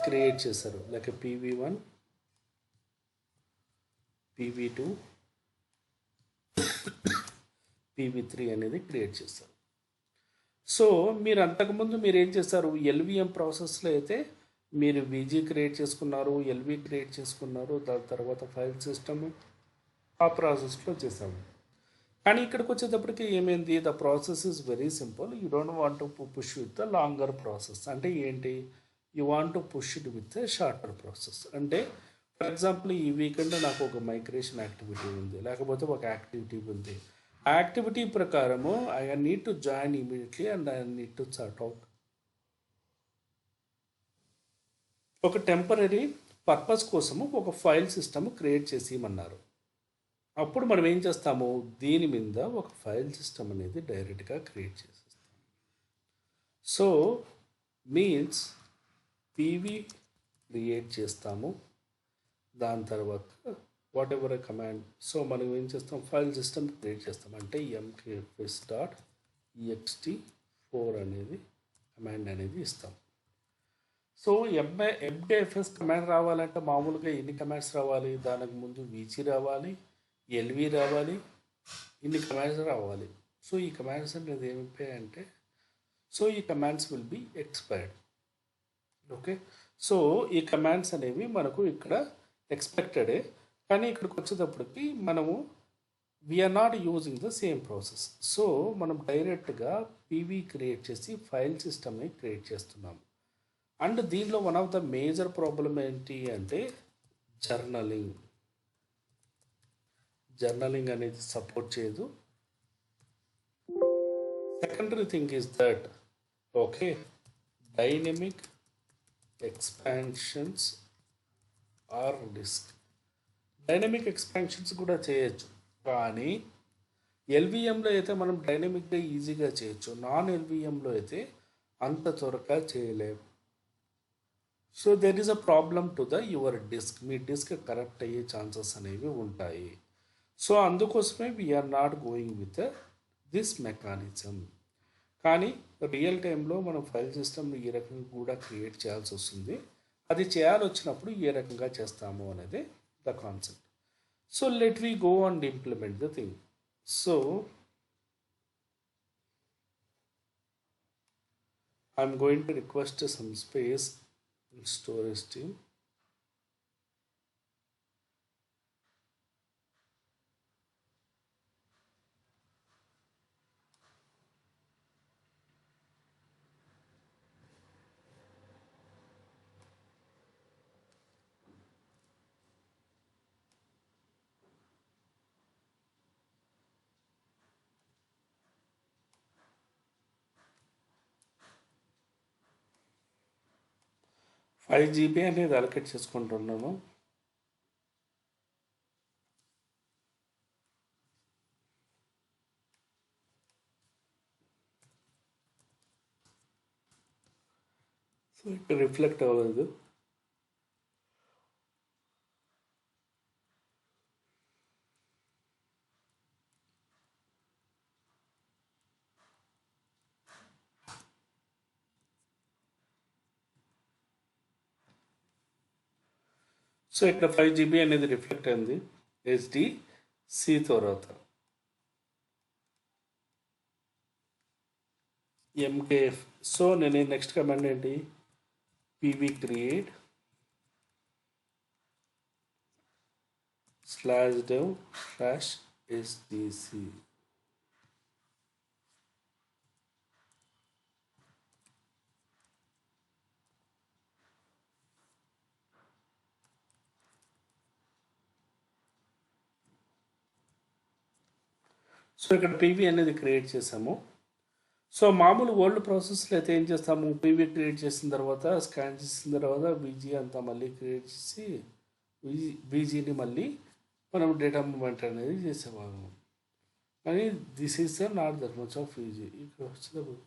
create చేశారు, లైక్ పీవీ1, పీవీ2, పీవీ3 అనేది క్రియేట్ చేశారు. సో మీరు అంతకుముందు మీరు ఏం చేస్తారు, ఎల్విఎం ప్రాసెస్లో అయితే మీరు విజీ క్రియేట్ చేసుకున్నారు, ఎల్వి క్రియేట్ చేసుకున్నారు, దాని తర్వాత ఫైల్ సిస్టమ్ ఆ ప్రాసెస్లో చేసాము. కానీ ఇక్కడికి వచ్చేటప్పటికి ఏమైంది, the process is very simple, you don't want to push with the longer process. అంటే ఏంటి, you want to push it with a shorter process. అంటే ఫర్ ఎగ్జాంపుల్ ఈ వీకెండ్ నాకు ఒక మైగ్రేషన్ యాక్టివిటీ ఉంది, లేకపోతే ఒక యాక్టివిటీ ఉంది. ఆ యాక్టివిటీ ప్రకారము I need to join immediately and I need to sort out. ఒక టెంపరీ పర్పస్ కోసము ఒక ఫైల్ సిస్టమ్ క్రియేట్ చేసి ఇమ్మన్నారు. అప్పుడు మనం ఏం చేస్తాము, దీని మీద ఒక ఫైల్ సిస్టమ్ అనేది డైరెక్ట్గా క్రియేట్ చేసేస్తాం. సో మీన్స్ పీవీ క్రియేట్ చేస్తాము, దాని తర్వాత వాట్ ఎవర్ కమాండ్. సో మనం ఏం చేస్తాం, ఫైల్ సిస్టమ్ క్రియేట్ చేస్తాం. అంటే mkfs.ext4 అనేది కమాండ్ అనేది ఇస్తాం. సో ఎండిఎఫ్ఎస్ కమాండ్ రావాలంటే మామూలుగా ఎన్ని కమాండ్స్ రావాలి, దానికి ముందు వీజీ రావాలి, ఎల్వి రావాలి, ఇన్ని కమాండ్స్ రావాలి. సో ఈ కమాండ్స్ అనేది ఏమైపోయాయంటే, సో ఈ commands will be expired. Okay, so ఈ కమాండ్స్ అనేవి మనకు ఇక్కడ ఎక్స్పెక్టెడే, కానీ ఇక్కడికి వచ్చేటప్పటికి మనము we are not using the same process. So మనం డైరెక్ట్గా పీవీ క్రియేట్ చేసి ఫైల్ సిస్టమ్ని క్రియేట్ చేస్తున్నాము. అండ్ దీనిలో one of the major problem ఏంటి అంటే జర్నలింగ్ అనేది సపోర్ట్ చేయదు. Secondary thing is that okay, dynamic expansions or disk. Dynamic expansions కూడా చేయొచ్చు, కానీ ఎల్విఎంలో అయితే మనం డైనమిక్గా ఈజీగా చేయొచ్చు, నాన్ ఎల్విఎంలో అయితే అంత త్వరగా చేయలేము. So there is a problem to the your disk, మీ డిస్క్ కరెక్ట్ అయ్యే ఛాన్సెస్ అనేవి ఉంటాయి. సో అందుకోసమే we are not going with this mechanism. కానీ రియల్ టైంలో మనం ఫైల్ సిస్టమ్ని ఈ రకంగా కూడా క్రియేట్ చేయాల్సి వస్తుంది. అది చేయాలి వచ్చినప్పుడు ఏ రకంగా చేస్తాము అనేది the concept. So let we go and implement the thing. So I'm going to request some space in storage team. 5 GB అనేది అలొకేట్ చేసుకుంటున్నాను. సో ఇక్కడ రిఫ్లెక్ట్ అవ్వదు. సో ఇక్కడ 5 GB అనేది రిఫ్లెక్ట్ అయింది HDC తర్వాత. MKF. సో నేను నెక్స్ట్ కమాండ్ ఏంటి, pv create /dev/sdc. సో ఇక్కడ పీవీ అనేది క్రియేట్ చేసాము. సో మామూలు ఓల్డ్ ప్రాసెస్లో అయితే ఏం చేస్తాము, పీవీ క్రియేట్ చేసిన తర్వాత స్కాన్ చేసిన తర్వాత బీజీ అంతా మళ్ళీ క్రియేట్ చేసి బీజీని మళ్ళీ మనం డేటా మూమెంట్ అనేది చేసేవాళ్ళము. కానీ this is not that much off easy. ఇక్కడ వచ్చినప్పుడు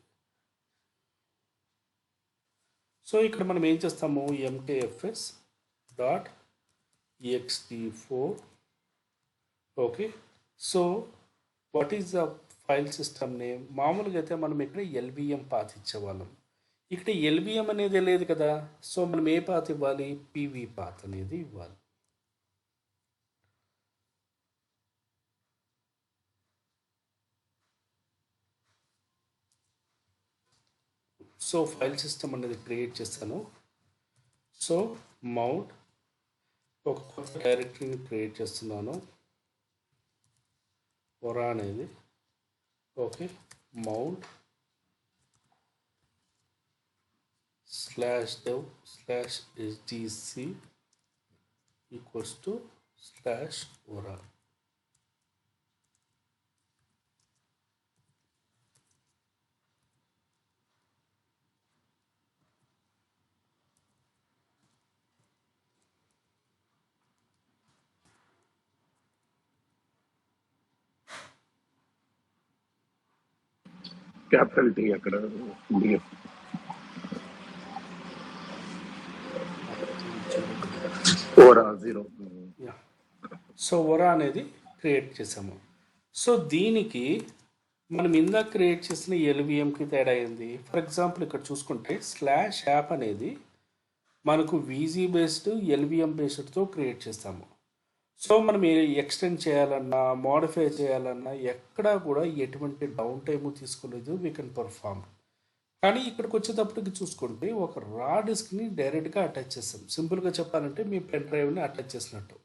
సో ఇక్కడ మనం ఏం చేస్తాము, mkfs.ext4. Okay. So what is the file system name? మామూలుగా అయితే మనం ఇక్కడ ఎల్విఎం పాత్ ఇచ్చేవాళ్ళం. ఇక్కడ ఎల్విఎం అనేది లేదు కదా, సో మనం ఏ పాత్ ఇవ్వాలి, పీవీ పాత్ అనేది ఇవ్వాలి. సో ఫైల్ సిస్టమ్ అనేది క్రియేట్ చేస్తాను. సో మౌంట్ ఒక కొత్త డైరెక్టరీని క్రియేట్ చేస్తున్నాను, వరా అనేది. Okay. Mount /dev/sdc equals to /వరా. క్యాపిటల్ టీ అక్కడ డిఎఫ్ ఓరా 0. సో వరా అనేది క్రియేట్ చేసాము. సో దీనికి మనం ఇందాక క్రియేట్ చేసిన ఎల్విఎంకి తేడా అయింది. ఫర్ ఎగ్జాంపుల్ ఇక్కడ చూసుకుంటే /యాప్ అనేది మనకు వీజీ బేస్డ్ ఎల్విఎం బేస్డ్తో క్రియేట్ చేస్తాము. సో మనం ఎక్స్టెండ్ చేయాలన్నా మోడిఫై చేయాలన్నా ఎక్కడా కూడా ఎటువంటి డౌన్ టైము తీసుకోలేదు, వీ కెన్ పర్ఫామ్. కానీ ఇక్కడికి వచ్చేటప్పటికి చూసుకుంటే ఒక రా డిస్క్ని డైరెక్ట్గా అటాచ్ చేస్తాం. సింపుల్గా చెప్పాలంటే మీ పెన్ డ్రైవ్ని అటాచ్ చేసినట్టు.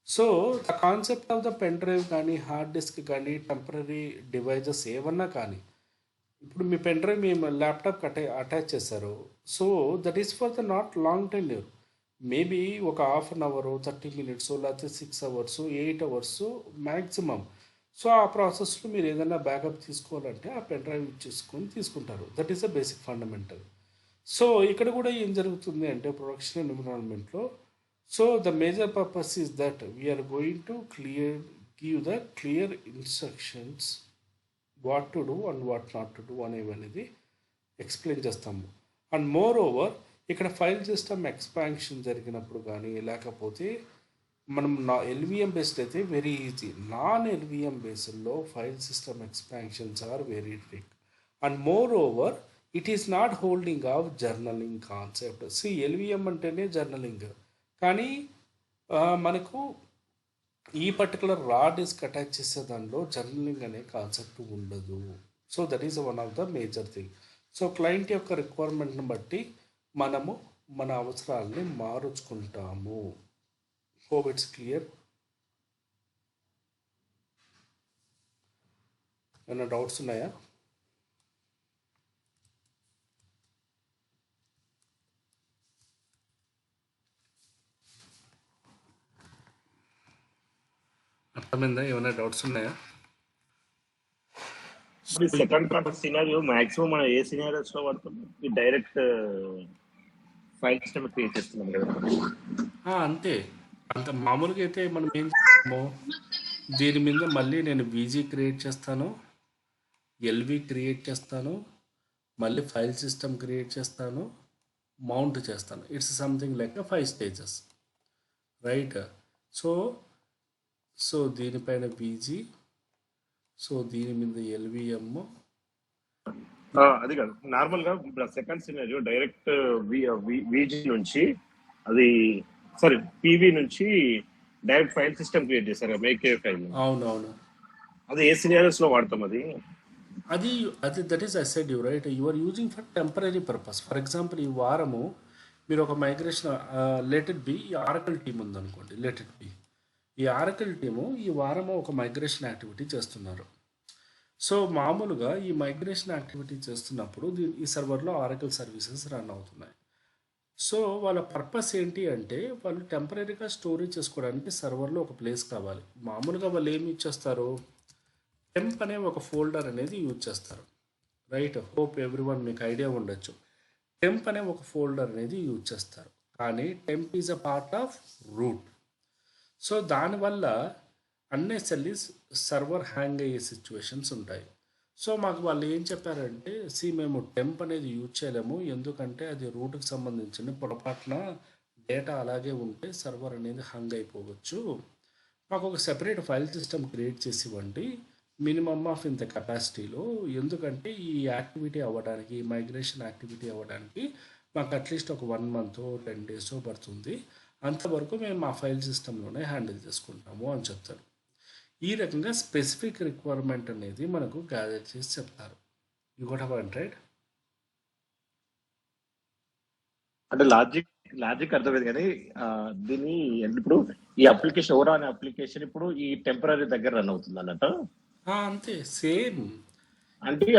So the concept of the pen drive కానీ హార్డ్ డిస్క్ కానీ టెంపరీ డివైజెస్ ఏమన్నా కానీ, ఇప్పుడు మీ పెన్ డ్రైవ్ మీ ల్యాప్టాప్కి అటాచ్ చేశారు. So that is for the not long tenure. Maybe ఒక హాఫ్ అన్ అవర్, 30 minutes, లేకపోతే 6 hours, 8 hours మ్యాక్సిమం. సో ఆ ప్రాసెస్లో మీరు ఏదైనా బ్యాకప్ తీసుకోవాలంటే ఆ పెన్ డ్రైవ్ చేసుకొని తీసుకుంటారు. That is the basic fundamental. So ఇక్కడ కూడా ఏం జరుగుతుంది అంటే ప్రొడక్షన్ ఎన్విరాన్మెంట్లో, so the major purpose is that we're going to give the clear instructions what to do and what not to do అనేది ఎక్స్ప్లెయిన్ చేస్తాము. అండ్ మోర్ ఓవర్ ఇక్కడ file system expansion జరిగినప్పుడు కానీ, లేకపోతే మనం ఎల్విఎం బేస్డ్ అయితే very easy. Non LVM బేస్డ్లో file system expansions are very trick. And moreover it is not holding of journaling concept. LVM అంటేనే జర్నలింగ్, కానీ మనకు ఈ పర్టికులర్ రా డిస్క్ అటాచ్ చేసే దానిలో జర్నలింగ్ అనే కాన్సెప్ట్ ఉండదు. So that is one of the major thing. So client యొక్క రిక్వైర్మెంట్ని బట్టి మనము మన అవసరాలని మారుచుకుంటాము. Hope it's clear. ఏమైనా డౌట్స్ ఉన్నాయా? అర్థమైందా? ఏమైనా డౌట్స్ ఉన్నాయా? సెకండ్ పార్ట్ సినారియో మాక్సిమం మనం ఏ సినారియోస్ లో వాడుతున్నాం? ఈ డైరెక్ట్ ఫైల్ సిస్టమ్ క్రియేట్ చేస్తున్నాం కదా. అంతే. అంత మామూలుగా అయితే మనం ఏం చేస్తాము, దీని మీద మళ్ళీ నేను వీజీ క్రియేట్ చేస్తాను, ఎల్వి క్రియేట్ చేస్తాను, మళ్ళీ ఫైల్ సిస్టమ్ క్రియేట్ చేస్తాను, మౌంట్ చేస్తాను. It's something like 5 stages, right? So so దీనిపైన వీజీ, సో దీని మీద ఎల్విఎం. అది కాదు, నార్మల్ గా ఇప్పుడు సెకండ్ సినారియో డైరెక్ట్ విజి నుంచి అది సారీ పివి నుంచి డైరెక్ట్ ఫైల్ సిస్టమ్ క్రియేట్ చేశారు మేక్ ఫైల్. అవునవును. అది ఏ సినారియోస్ లో వాడతాం అది? అది అది that is I said you right, you are using for temporary purpose. For example ఈ వారము మీరు ఒక మైగ్రేషన్ లెటెడ్ బి ఈ ఆరకల్ టీం ఉందనుకోండి, లెటెడ్ బి ఈ ఆరకల్ టీము ఈ వారము ఒక మైగ్రేషన్ యాక్టివిటీ చేస్తున్నారు. సో మామూలుగా ఈ మైగ్రేషన్ యాక్టివిటీ చేస్తున్నప్పుడు ఈ సర్వర్లో ఆరకల్ సర్వీసెస్ రన్ అవుతున్నాయి. సో వాళ్ళ పర్పస్ ఏంటి అంటే వాళ్ళు టెంపరీగా స్టోరేజ్ చేసుకోవడానికి సర్వర్లో ఒక ప్లేస్ కావాలి. మామూలుగా వాళ్ళు ఏమి యూజ్ చేస్తారు, టెంప్ అనే ఒక ఫోల్డర్ అనేది యూజ్ చేస్తారు, రైట్? హోప్ ఎవ్రీవన్ మీకు ఐడియా ఉండొచ్చు. టెంప్ అనే ఒక ఫోల్డర్ అనేది యూజ్ చేస్తారు, కానీ temp is a part of root. So దానివల్ల అన్నెసెసరీ సర్వర్ హ్యాంగ్ అయ్యే సిచ్యువేషన్స్ ఉంటాయి. సో మాకు వాళ్ళు ఏం చెప్పారంటే, మేము టెంప్ అనేది యూజ్ చేయలేము, ఎందుకంటే అది రూట్కి సంబంధించిన పొరపాటున డేటా అలాగే ఉంటే సర్వర్ అనేది హ్యాంగ్ అయిపోవచ్చు. మాకు ఒక సెపరేట్ ఫైల్ సిస్టమ్ క్రియేట్ చేసి ఇవ్వండి, మినిమమ్ ఆఫ్ ఇంత కెపాసిటీలో. ఎందుకంటే ఈ యాక్టివిటీ అవ్వడానికి, మైగ్రేషన్ యాక్టివిటీ అవ్వడానికి మాకు అట్లీస్ట్ ఒక 1 month 10 days పడుతుంది, అంతవరకు మేము మా ఫైల్ సిస్టంలోనే హ్యాండిల్ చేసుకుంటాము అని చెప్తారు. ఈ రకంగా స్పెసిఫిక్ రిక్వైర్మెంట్ అనేది మనకు గ్యాదర్ చేసి చెప్తారు. You got point, right? అంటే లాజిక్ అర్థమైంది, కానీ దీన్ని ఇప్పుడు ఈ అప్లికేషన్ ఓవరాల్ అప్లికేషన్ ఇప్పుడు ఈ టెంపరీ దగ్గర రన్ అవుతుంది అన్నట్టు. అంతే, సేమ్. అంటే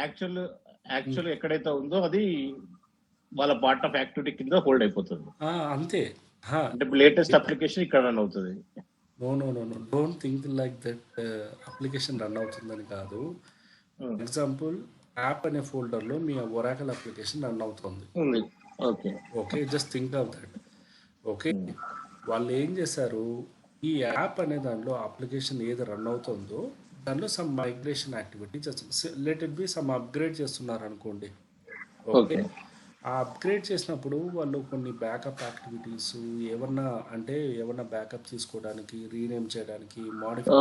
యాక్చువల్ ఎక్కడైతే ఉందో అది వాళ్ళ పార్ట్ ఆఫ్ యాక్టివిటీ కింద హోల్డ్ అయిపోతుంది. అంతే. అంటే లేటెస్ట్ అప్లికేషన్ ఇక్కడ రన్ అవుతుంది. No no no no don't think like that. Application run అవుతుందని కాదు. ఎగ్జాంపుల్, యాప్ అనే ఫోల్డర్లో మీ ఒరాకల్ అప్లికేషన్ రన్ అవుతుంది. Okay, just think of that. Okay, వాళ్ళు ఏం చేశారు, ఈ యాప్ అనే దాంట్లో అప్లికేషన్ ఏది రన్ అవుతుందో దాంట్లో సమ్ మైగ్రేషన్ యాక్టివిటీ చేస్తున్నారు, లెట్ బి సమ్ అప్గ్రేడ్ చేస్తున్నారు అనుకోండి. ఓకే, ఆ అప్గ్రేడ్ చేసినప్పుడు వాళ్ళు కొన్ని బ్యాకప్ యాక్టివిటీస్ ఏమన్నా బ్యాకప్ తీసుకోవడానికి, రీనేమ్ చేయడానికి, మాడిఫై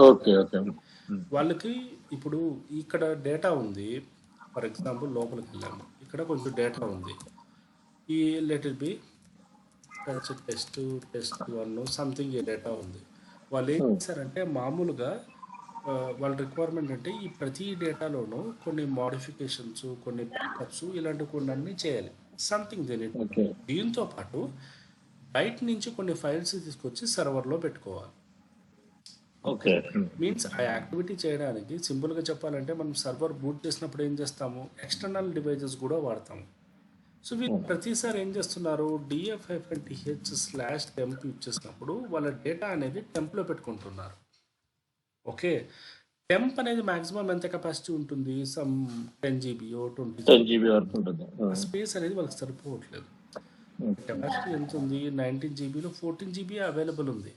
వాళ్ళకి ఇప్పుడు ఇక్కడ డేటా ఉంది. ఫర్ ఎగ్జాంపుల్ లోపలికి వెళ్ళాము, ఇక్కడ కొంచెం డేటా ఉంది, ఈ let it B test 1 something ఈ డేటా ఉంది. వాళ్ళు ఏం చేశారంటే మామూలుగా వాళ్ళ రిక్వైర్మెంట్ అంటే ఈ ప్రతి డేటాలోనూ కొన్ని మోడిఫికేషన్స్, కొన్ని బ్యాకప్స్, ఇలాంటి కొన్ని చేయాలి, సంథింగ్ తెలియదు. దీంతో పాటు బయట నుంచి కొన్ని ఫైల్స్ తీసుకొచ్చి సర్వర్లో పెట్టుకోవాలి. ఓకే, మీన్స్ ఆ యాక్టివిటీ చేయడానికి సింపుల్గా చెప్పాలంటే మనం సర్వర్ బూట్ చేసినప్పుడు ఏం చేస్తాము, ఎక్స్టర్నల్ డివైజెస్ కూడా వాడతాము. సో వీళ్ళు ప్రతిసారి ఏం చేస్తున్నారు, df-th/temp యూజ్ చేసినప్పుడు వాళ్ళ డేటా అనేది టెంప్లో పెట్టుకుంటున్నారు. ఓకే, టెంప్ అనేది మాక్సిమం ఎంత కెపాసిటీ ఉంటుంది, సమ్ 10 GB 20 GB వరకు ఉంటుంది. స్పేస్ అనేది వాళ్ళకి సరిపోవట్లేదు. కెపాసిటీ ఎంత ఉంది, 19 GBలో 14 GB అవైలబుల్ ఉంది.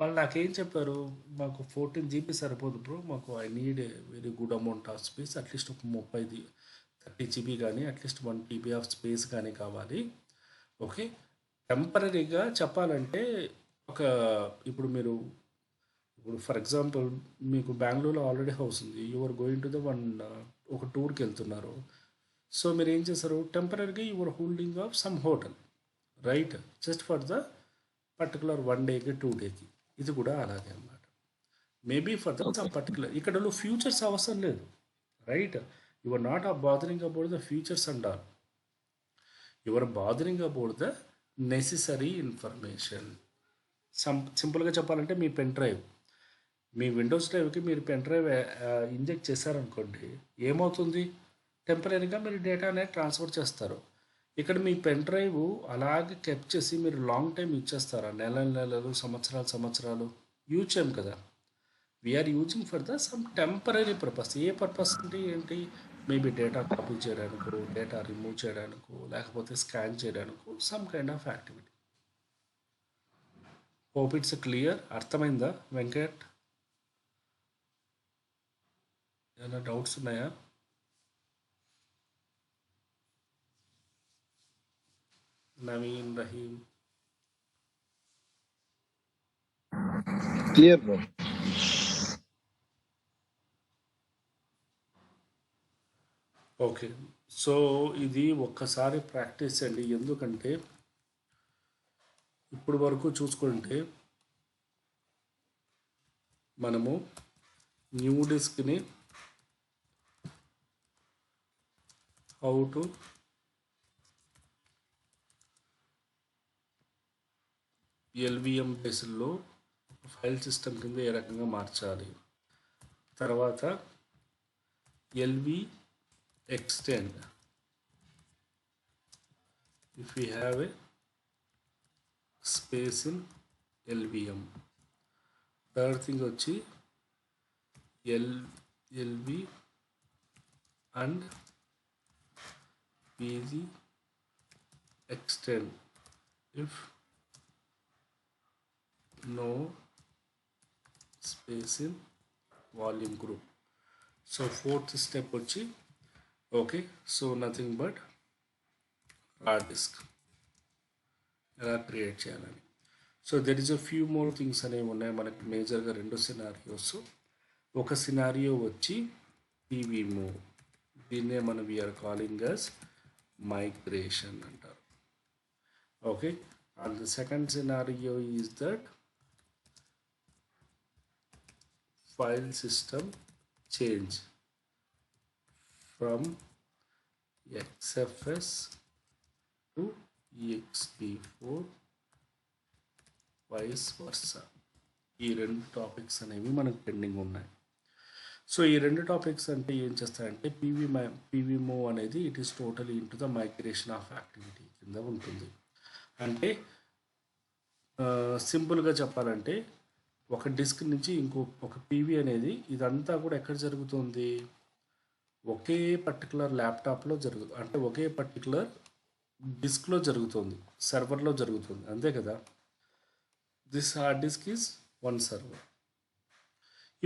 వాళ్ళు నాకేం చెప్పారు, మాకు 14 GB సరిపోదు బ్రో, మాకు I need very good amount of space, at least ఒక 30 GB కానీ అట్లీస్ట్ 1 TB ఆఫ్ స్పేస్ కానీ కావాలి. ఓకే, టెంపరీగా చెప్పాలంటే ఇప్పుడు ఫర్ ఎగ్జాంపుల్ మీకు బెంగళూరులో ఆల్రెడీ హౌస్ ఉంది, యువర్ గోయింగ్ టు ద ఒక టూర్కి వెళ్తున్నారు. సో మీరు ఏం చేస్తారు, టెంపరీగా your holding of some hotel, right, just for the particular 1 డేకి 2 డేకి. ఇది కూడా అలాగే అన్నమాట. Maybe for the some particular, ఇక్కడ ఫ్యూచర్స్ అవసరం లేదు, రైట్? You are not bothering about the futures and all, you are bothering about the necessary information. సింపుల్గా చెప్పాలంటే మీ పెన్ డ్రైవ్, మీ విండోస్ డ్రైవ్కి మీరు పెన్ డ్రైవ్ ఇంజెక్ట్ చేశారనుకోండి, ఏమవుతుంది, టెంపరీగా మీరు డేటా అనేది ట్రాన్స్ఫర్ చేస్తారు. ఇక్కడ మీ పెన్ డ్రైవ్ అలాగే కెప్ చేసి మీరు లాంగ్ టైం యూజ్ చేస్తారా, నెలలు సంవత్సరాలు యూజ్ చేయం కదా. We're using for the some temporary purpose. ఏ పర్పస్ అంటే ఏంటి, మేబీ డేటా కాపీ చేయడానికో, డేటా రిమూవ్ చేయడానికో, లేకపోతే స్కాన్ చేయడానికో some kind of activity. Hope it's clear. అర్థమైందా వెంకట్? ఏమైనా డౌట్స్ ఉన్నాయా? Naveen, Rahim? Clear bro. Okay. So ఇది ఒక్కసారి ప్రాక్టీస్ చేయండి. ఎందుకంటే ఇప్పుడు వరకు చూసుకుంటే మనము న్యూ డిస్క్ని హౌ టు ఎల్విఎం బేస్లో ఫైల్ సిస్టమ్ కింద ఏ రకంగా మార్చాలి, తర్వాత LV extend if you have a space in LVM. Third thing వచ్చి LV and PG extend if no space in volume group. So fourth step వచ్చి okay, so nothing but hard disk ఎలా create చేయాలని. So there is a few more things అనేవి ఉన్నాయి మనకి. మేజర్గా రెండు scenarios. ఒక సినారియో వచ్చి పీవీ మూవ్, దీన్నే మనం వీఆర్ కాలింగ్ as మైగ్రేషన్ అంటారు. Okay, and the second scenario is that file system change from XFS to ext4 vice versa. ఈ రెండు టాపిక్స్ అనేవి మనకు పెండింగ్ ఉన్నాయి. సో ఈ రెండు టాపిక్స్ అంటే ఏం చేస్తాయంటే పీవీమో అనేది it is totally into the migration of activity కింద ఉంటుంది. అంటే సింపుల్గా చెప్పాలంటే ఒక డిస్క్ నుంచి ఒక పీవీ అనేది ఇదంతా కూడా ఎక్కడ జరుగుతుంది, ఒకే పర్టికులర్ ల్యాప్టాప్లో జరుగుతుంది. అంటే ఒకే పర్టికులర్ డిస్క్లో జరుగుతుంది, సర్వర్లో జరుగుతుంది, అంతే కదా. This hard disk is one server.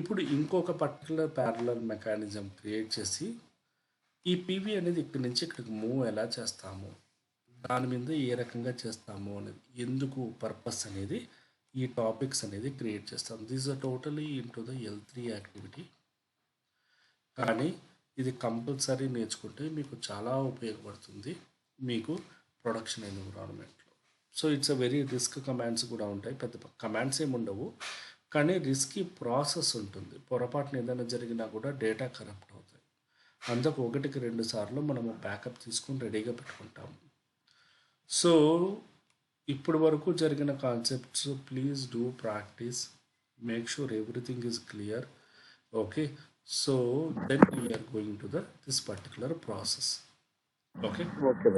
ఇప్పుడు ఇంకొక పర్టికులర్ ప్యారలల్ మెకానిజం క్రియేట్ చేసి ఈ పీవీ అనేది ఇక్కడి నుంచి ఇక్కడికి మూవ్ ఎలా చేస్తాము, దాని మీద ఏ రకంగా చేస్తాము అనేది, ఎందుకు పర్పస్ అనేది ఈ టాపిక్స్ అనేది క్రియేట్ చేస్తాం. This are totally into the L3 activity. కానీ ఇది కంపల్సరీ నేర్చుకుంటే మీకు చాలా ఉపయోగపడుతుంది మీకు ప్రొడక్షన్ ఎన్విరాన్మెంట్లో. So it's a very risk commands కూడా ఉంటాయి, పెద్ద కమాండ్స్ ఏమి ఉండవు, కానీ రిస్కీ ప్రాసెస్ ఉంటుంది. పొరపాటున ఏదైనా జరిగినా కూడా డేటా కరప్ట్ అవుతాయి. అందుకు 1-2 సార్లు మనము బ్యాకప్ తీసుకొని రెడీగా పెట్టుకుంటాము. సో ఇప్పుడు వరకు జరిగిన concepts please do practice, make sure everything is clear. Okay, so then we are going to this particular process. Okay okay.